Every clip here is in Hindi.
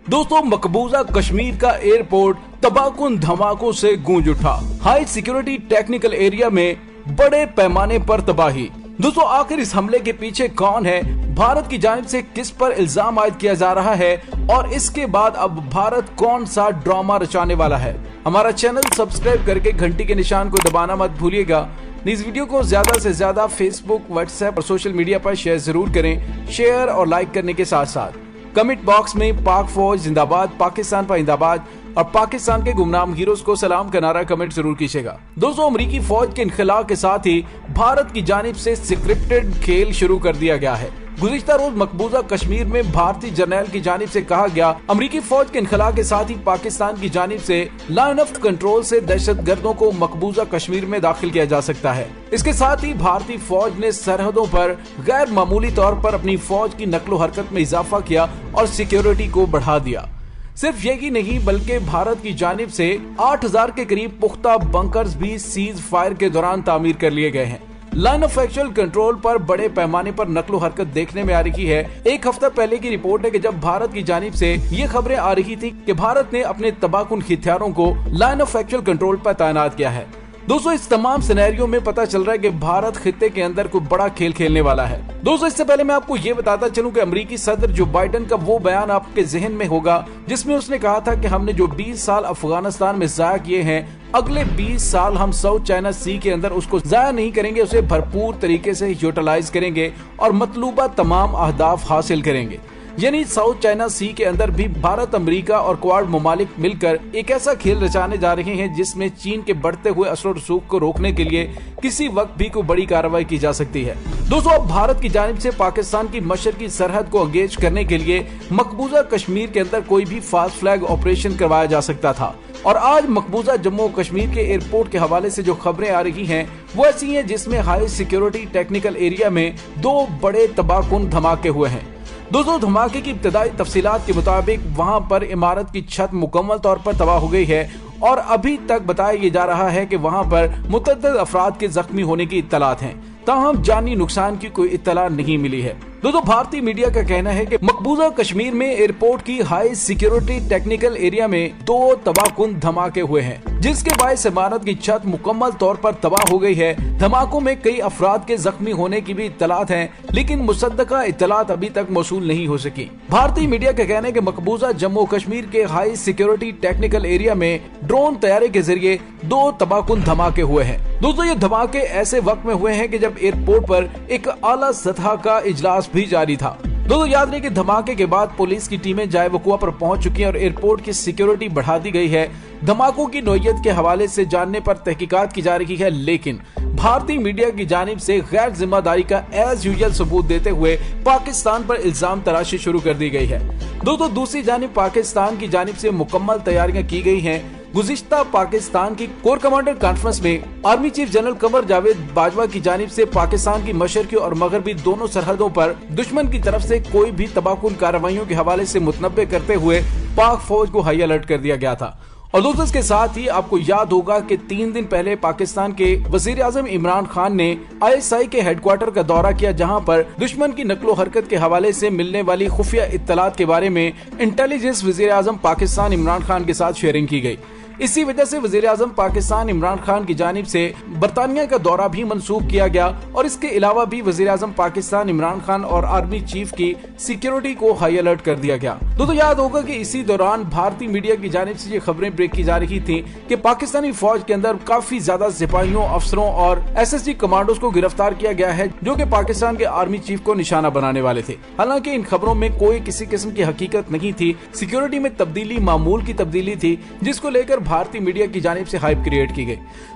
दोस्तों, मकबूजा कश्मीर का एयरपोर्ट तबाहकुन धमाकों से गूंज उठा। हाई सिक्योरिटी टेक्निकल एरिया में बड़े पैमाने पर तबाही। दोस्तों, आखिर इस हमले के पीछे कौन है, भारत की जानिब से किस पर इल्जाम आयद किया जा रहा है और इसके बाद अब भारत कौन सा ड्रामा रचाने वाला है। हमारा चैनल सब्सक्राइब करके घंटी के निशान को दबाना मत भूलिएगा। इस वीडियो को ज्यादा से ज्यादा फेसबुक, व्हाट्सएप और सोशल मीडिया पर शेयर जरूर करें। शेयर और लाइक करने के साथ साथ कमेंट बॉक्स में पाक फौज जिंदाबाद, पाकिस्तान पर जिंदाबाद और पाकिस्तान के गुमनाम हीरोज को सलाम का नारा कमेंट जरूर कीजिएगा। दोस्तों, अमेरिकी फौज के इनखला के साथ ही भारत की जानिब से स्क्रिप्टेड खेल शुरू कर दिया गया है। गुज़िश्ता रोज मकबूजा कश्मीर में भारतीय जर्नैल की जानिब से कहा गया, अमेरिकी फौज के इनखला के साथ ही पाकिस्तान की जानिब से लाइन ऑफ कंट्रोल से दहशतगर्दों को मकबूजा कश्मीर में दाखिल किया जा सकता है। इसके साथ ही भारतीय फौज ने सरहदों पर गैर मामूली तौर पर अपनी फौज की नकलो हरकत में इजाफा किया और सिक्योरिटी को बढ़ा दिया। सिर्फ यही नहीं बल्कि भारत की जानिब से 8000 के करीब पुख्ता बंकर्स भी सीज फायर के दौरान तामीर कर लिए गए हैं। लाइन ऑफ एक्चुअल कंट्रोल पर बड़े पैमाने पर नकलो हरकत देखने में आ रही है। एक हफ्ता पहले की रिपोर्ट है कि जब भारत की जानिब से ये खबरें आ रही थी कि भारत ने अपने तबाहकुन हथियारों को लाइन ऑफ एक्चुअल कंट्रोल पर तैनात किया है। दोस्तों, इस तमाम सिनेरियो में पता चल रहा है कि भारत खित्ते के अंदर कोई बड़ा खेल खेलने वाला है। दोस्तों, इससे पहले मैं आपको ये बताता चलूं कि अमेरिकी सदर जो बाइडेन का वो बयान आपके जहन में होगा जिसमें उसने कहा था कि हमने जो 20 साल अफगानिस्तान में जाया किए हैं, अगले 20 साल हम साउथ चाइना सी के अंदर उसको जाया नहीं करेंगे, उसे भरपूर तरीके से यूटिलाइज करेंगे और मतलूबा तमाम अहदाफ हासिल करेंगे। यानी साउथ चाइना सी के अंदर भी भारत, अमेरिका और क्वाड ममालिक मिलकर एक ऐसा खेल रचाने जा रहे हैं जिसमें चीन के बढ़ते हुए असर और रसूख को रोकने के लिए किसी वक्त भी कोई बड़ी कार्रवाई की जा सकती है। दोस्तों, अब भारत की जानिब से पाकिस्तान की मशरकी सरहद को एंगेज करने के लिए मकबूजा कश्मीर के अंदर कोई भी फास्ट फ्लैग ऑपरेशन करवाया जा सकता था और आज मकबूजा जम्मू कश्मीर के एयरपोर्ट के हवाले से जो खबरें आ रही हैं वो ऐसी हैं जिसमें हाई सिक्योरिटी टेक्निकल एरिया में 2 बड़े तबाहकुन धमाके हुए हैं। दोस्तों, धमाके की इब्तदाई तफसीलात के मुताबिक वहां पर इमारत की छत मुकम्मल तौर पर तबाह हो गई है और अभी तक बताया ये जा रहा है कि वहां पर मुतअद्दिद अफराद के जख्मी होने की इत्तलात हैं, ताहम जानी नुकसान की कोई इत्तला नहीं मिली है। दोस्तों, भारतीय मीडिया का कहना है कि मकबूजा कश्मीर में एयरपोर्ट की हाई सिक्योरिटी टेक्निकल एरिया में 2 तबाहकुन धमाके हुए हैं जिसके बायस इमारत की छत मुकम्मल तौर पर तबाह हो गई है। धमाकों में कई अफराद के जख्मी होने की भी इत्तलात हैं, लेकिन मुसद्दका इत्तलात अभी तक मौसूल नहीं हो सकी। भारतीय मीडिया का कहना है कि मकबूजा जम्मू कश्मीर के हाई सिक्योरिटी टेक्निकल एरिया में ड्रोन तैयारी के जरिए 2 तबाहकुन धमाके हुए हैं। दोस्तों, ये धमाके ऐसे वक्त में हुए हैं कि जब एयरपोर्ट पर एक आला सतह का इजलास भी जारी था। दोस्तों, याद रहे कि धमाके के बाद पुलिस की टीमें जाए वकुआ पर पहुंच चुकी हैं और एयरपोर्ट की सिक्योरिटी बढ़ा दी गई है। धमाकों की नौयत के हवाले से जानने पर तहकीकात की जा रही है, लेकिन भारतीय मीडिया की जानिब से गैर जिम्मेदारी का एज यूजुअल सबूत देते हुए पाकिस्तान पर इल्जाम तराशी शुरू कर दी गई है। दोस्तों, दूसरी जानिब पाकिस्तान की जानिब से मुकम्मल तैयारियां की गई हैं। गुज़िश्ता पाकिस्तान की कोर कमांडर कॉन्फ्रेंस में army chief general Qamar Javed Bajwa की जानिब से पाकिस्तान की मशरकी और मगरबी दोनों सरहदों पर दुश्मन की तरफ से कोई भी तबाहकुन कार्रवाइयों के हवाले से मुतनब्बे करते हुए पाक फौज को हाई अलर्ट कर दिया गया था। और दोस्तों, इसके साथ ही आपको याद होगा कि 3 दिन पहले पाकिस्तान के वजीर आजम इमरान खान ने ISI के हेडक्वार्टर का दौरा किया, जहां पर दुश्मन की नकलो हरकत के हवाले से मिलने वाली खुफिया इत्तलात के बारे में इंटेलिजेंस वजीर आजम पाकिस्तान इमरान खान के साथ शेयरिंग की गई। इसी वजह से वजीर आजम पाकिस्तान इमरान खान की जानिब से बरतानिया का दौरा भी मंसूख किया गया और इसके अलावा भी वजीर आजम पाकिस्तान इमरान खान और आर्मी चीफ की सिक्योरिटी को हाई अलर्ट कर दिया गया। तो याद होगा कि इसी दौरान भारतीय मीडिया की जानिब से ये खबरें ब्रेक की जा रही थी कि पाकिस्तानी फौज के अंदर काफी ज्यादा सिपाहियों, अफसरों और SSG कमांडोज को गिरफ्तार किया गया है जो कि पाकिस्तान के आर्मी चीफ को निशाना बनाने वाले थे। हालांकि इन खबरों में कोई किसी किस्म की हकीकत नहीं थी। सिक्योरिटी में तब्दीली मामूल की तब्दीली थी जिसको लेकर भारतीय मीडिया की जानिब से हाइप क्रिएट की गई।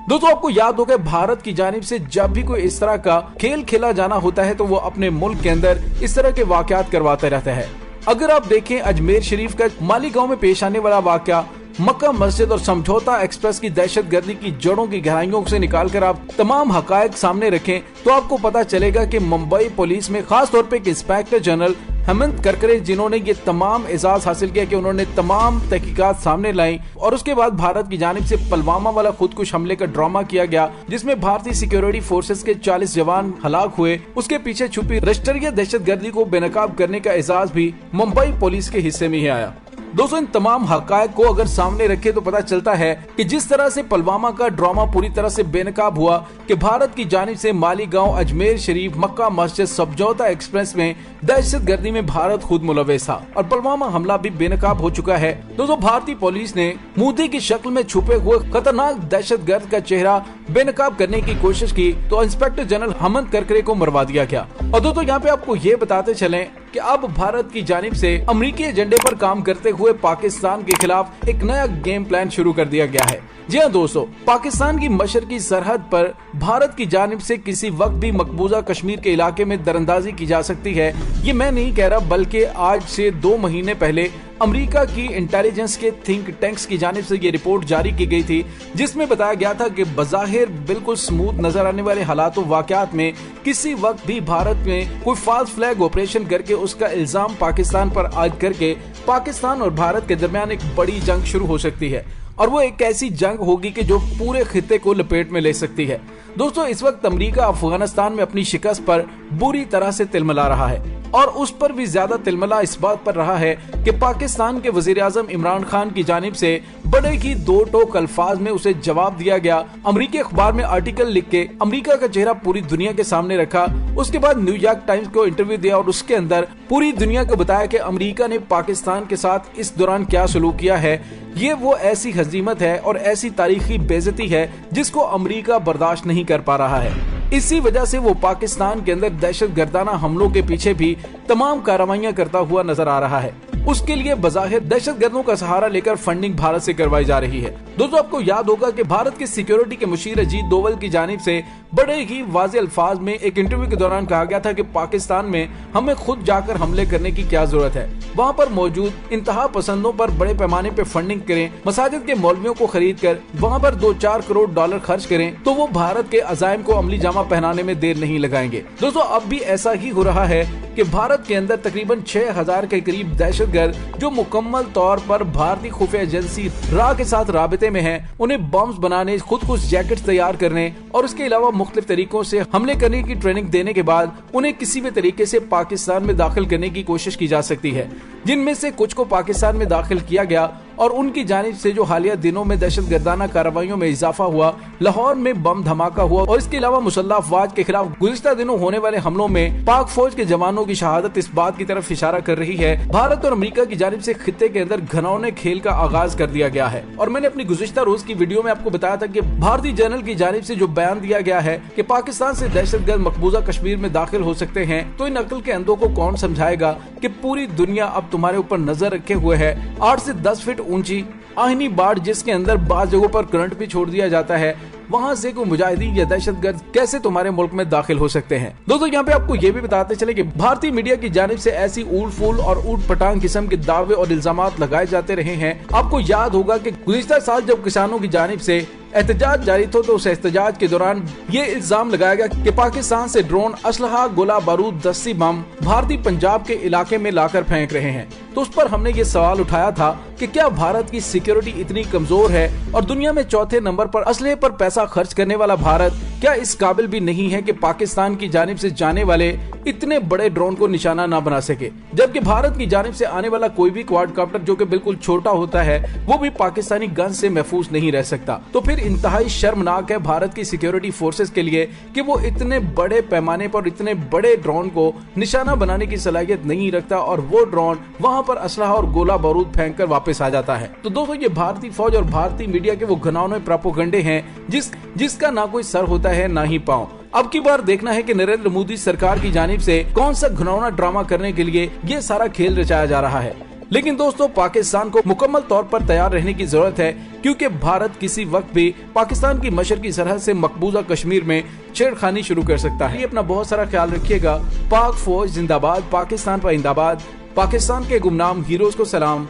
दोस्तों, आपको याद होगा भारत की जानिब से जब भी कोई इस तरह का खेल खेला जाना होता है तो वो अपने मुल्क के अंदर इस तरह के वाकयात करवाता रहता है। अगर आप देखें अजमेर शरीफ का मालीगांव में पेश आने वाला वाकया, मक्का मस्जिद और समझौता एक्सप्रेस की दहशतगर्दी की जड़ों की गहराइयों से निकालकर आप तमाम हकायक सामने रखें तो आपको पता चलेगा कि मुंबई पुलिस में खास तौर पे इंस्पेक्टर जनरल हेमंत करकरे, जिन्होंने ये तमाम एजाज हासिल किया कि उन्होंने तमाम तहकीकात सामने लाई और उसके बाद भारत की जानिब से पुलवामा वाला खुदकुश हमले का ड्रामा किया गया जिसमें भारतीय सिक्योरिटी फोर्सेस के 40 जवान हलाक हुए। उसके पीछे छुपी राष्ट्रीय दहशतगर्दी को बेनकाब करने का एजाज भी मुंबई पुलिस के हिस्से में ही आया। दोस्तों इन तमाम हकायक को अगर सामने रखे तो पता चलता है कि जिस तरह से पुलवामा का ड्रामा पूरी तरह से बेनकाब हुआ कि भारत की जानिब से मालीगांव, अजमेर शरीफ, मक्का मस्जिद, समझौता एक्सप्रेस में दहशतगर्दी में भारत खुद मुलव्वस था और पुलवामा हमला भी बेनकाब हो चुका है। दोस्तों भारतीय पुलिस ने मोदी की शक्ल में छुपे हुए खतरनाक दहशतगर्द का चेहरा बेनकाब करने की कोशिश की तो इंस्पेक्टर जनरल हेमंत करकरे को मरवा दिया गया। और दोस्तों यहाँ पे आपको ये बताते चलें कि अब भारत की जानिब से अमेरिकी एजेंडे पर काम करते हुए पाकिस्तान के खिलाफ एक नया गेम प्लान शुरू कर दिया गया है। जी हाँ दोस्तों, पाकिस्तान की मशरकी सरहद पर भारत की जानिब से किसी वक्त भी मकबूजा कश्मीर के इलाके में दरअंदाजी की जा सकती है। ये मैं नहीं कह रहा, बल्कि आज से 2 महीने पहले अमेरिका की इंटेलिजेंस के थिंक टैंक्स की जानिब से ये रिपोर्ट जारी की गई थी, जिसमें बताया गया था कि बज़ाहिर बिल्कुल स्मूथ नजर आने वाले हालात व वाकयात में किसी वक्त भी भारत में कोई फॉल्स फ्लैग ऑपरेशन करके उसका इल्जाम पाकिस्तान पर आयद करके पाकिस्तान और भारत के दरमियान एक बड़ी जंग शुरू हो सकती है और वो एक ऐसी जंग होगी कि जो पूरे खित्ते को लपेट में ले सकती है। दोस्तों इस वक्त अमेरिका अफगानिस्तान में अपनी शिकस्त पर बुरी तरह से तिलमिला रहा है और उस पर भी ज्यादा तिलमिला इस बात पर रहा है कि पाकिस्तान के वजीर आजम इमरान खान की जानिब से बड़े ही दो टोक अल्फाज में उसे जवाब दिया गया। अमेरिकी अखबार में आर्टिकल लिख के अमेरिका का चेहरा पूरी दुनिया के सामने रखा। उसके बाद न्यूयॉर्क टाइम्स को इंटरव्यू दिया और उसके अंदर पूरी दुनिया को बताया कि अमेरिका ने पाकिस्तान के साथ इस दौरान क्या सलूक किया है। ये वो ऐसी हजीमत है और ऐसी तारीखी बेइज्जती है जिसको अमेरिका बर्दाश्त नहीं कर पा रहा है। इसी वजह से वो पाकिस्तान के अंदर दहशतगर्दाना हमलों के पीछे भी तमाम कार्रवाइयां करता हुआ नजर आ रहा है। उसके लिए बज़ाहिर दहशतगर्दों का सहारा लेकर फंडिंग भारत से करवाई जा रही है। दोस्तों आपको याद होगा कि भारत के सिक्योरिटी के मुशीर अजीत डोवल की जानिब से बड़े ही वाज़ेह अल्फाज में एक इंटरव्यू के दौरान कहा गया था कि पाकिस्तान में हमें खुद जाकर हमले करने की क्या जरूरत है, वहाँ पर मौजूद इंतहा पसंदों पर बड़े पैमाने पर फंडिंग करें, मसाजिद के मौलवियों को खरीद कर वहाँ पर 2-4 करोड़ डॉलर खर्च करें तो वो भारत के अज़ाइम को अमली जामा पहनाने में देर नहीं लगाएंगे। दोस्तों अब भी ऐसा ही हो रहा है कि भारत के अंदर तकरीबन 6000 के करीब दहशतगर्द जो मुकम्मल तौर पर भारतीय खुफिया एजेंसी रा के साथ राबते में हैं, उन्हें बम्स बनाने, खुद कुछ जैकेट्स तैयार करने और उसके अलावा मुख्तलिफ तरीकों से हमले करने की ट्रेनिंग देने के बाद उन्हें किसी भी तरीके से पाकिस्तान में दाखिल करने की कोशिश की जा सकती है, जिनमें से कुछ को पाकिस्तान में दाखिल किया गया और उनकी जानिब से जो हालिया दिनों में दहशतगर्दाना कार्रवाइयों में इजाफा हुआ, लाहौर में बम धमाका हुआ और इसके अलावा मुसल्लह अफवाज के खिलाफ गुज़िश्ता दिनों होने वाले हमलों में पाक फौज के जवानों की शहादत इस बात की तरफ इशारा कर रही है। भारत और अमेरिका की जानिब से खित्ते के अंदर घनौने खेल का आगाज कर दिया गया है और मैंने अपनी गुज़िश्ता रोज की वीडियो में आपको बताया था कि भारतीय जनरल की जानिब से जो बयान दिया गया है कि पाकिस्तान से दहशतगर्द मकबूजा कश्मीर में दाखिल हो सकते हैं, तो इन अक्ल के अंधों को कौन समझाएगा कि पूरी दुनिया अब तुम्हारे ऊपर नजर रखे हुए है। 8 से 10 फीट ऊंची आहिनी बाढ़ जिसके अंदर बाज़ जगहों पर करंट भी छोड़ दिया जाता है, वहां से कोई मुजाहिदीन या दहशतगर्द कैसे तुम्हारे मुल्क में दाखिल हो सकते हैं। दोस्तों यहाँ पे आपको ये भी बताते चले कि भारतीय मीडिया की जानिब से ऐसी ऊट फूल और ऊट पटांग किस्म के दावे और इल्जामात लगाए जाते रहे हैं। आपको याद होगा कि गुज़िश्ता साल जब किसानों की जानिब से एहतजाज जारी था तो उस एहतजाज के दौरान ये इल्जाम लगाया गया कि पाकिस्तान से ड्रोन, असलहा, गोला बारूद, दस्ती बम भारतीय पंजाब के इलाके में लाकर फेंक रहे हैं। तो उस पर हमने ये सवाल उठाया था कि क्या भारत की सिक्योरिटी इतनी कमजोर है और दुनिया में चौथे नंबर पर असलहे पर पैसा खर्च करने वाला भारत क्या इस काबिल भी नहीं है कि पाकिस्तान की जानिब से जाने वाले इतने बड़े ड्रोन को निशाना ना बना सके, जबकि भारत की जानिब से आने वाला कोई भी क्वाडकॉप्टर जो कि बिल्कुल छोटा होता है वो भी पाकिस्तानी गन से महफूज नहीं रह सकता। तो फिर इंतहाई शर्मनाक है भारत की सिक्योरिटी फोर्सेस के लिए कि वो इतने बड़े पैमाने पर इतने बड़े ड्रोन को निशाना बनाने की सलाहियत नहीं रखता और वो ड्रोन वहां पर असलहा और गोला बारूद फेंक कर वापस आ जाता है। तो दोस्तों ये भारतीय फौज और भारतीय मीडिया के वो घनौने प्रोपेगेंडे हैं जिसका ना कोई सर होता है ना ही पांव। अब की बार देखना है कि नरेंद्र मोदी सरकार की जानिब से कौन सा घिनौना ड्रामा करने के लिए ये सारा खेल रचाया जा रहा है। लेकिन दोस्तों पाकिस्तान को मुकम्मल तौर पर तैयार रहने की जरूरत है, क्योंकि भारत किसी वक्त भी पाकिस्तान की मशरकी सरहद से मकबूजा कश्मीर में छेड़खानी शुरू कर सकता है। अपना बहुत सारा ख्याल रखिएगा। पाक फौज जिंदाबाद, पाकिस्तान पाइंदाबाद, पाकिस्तान के गुमनाम हीरोज को सलाम।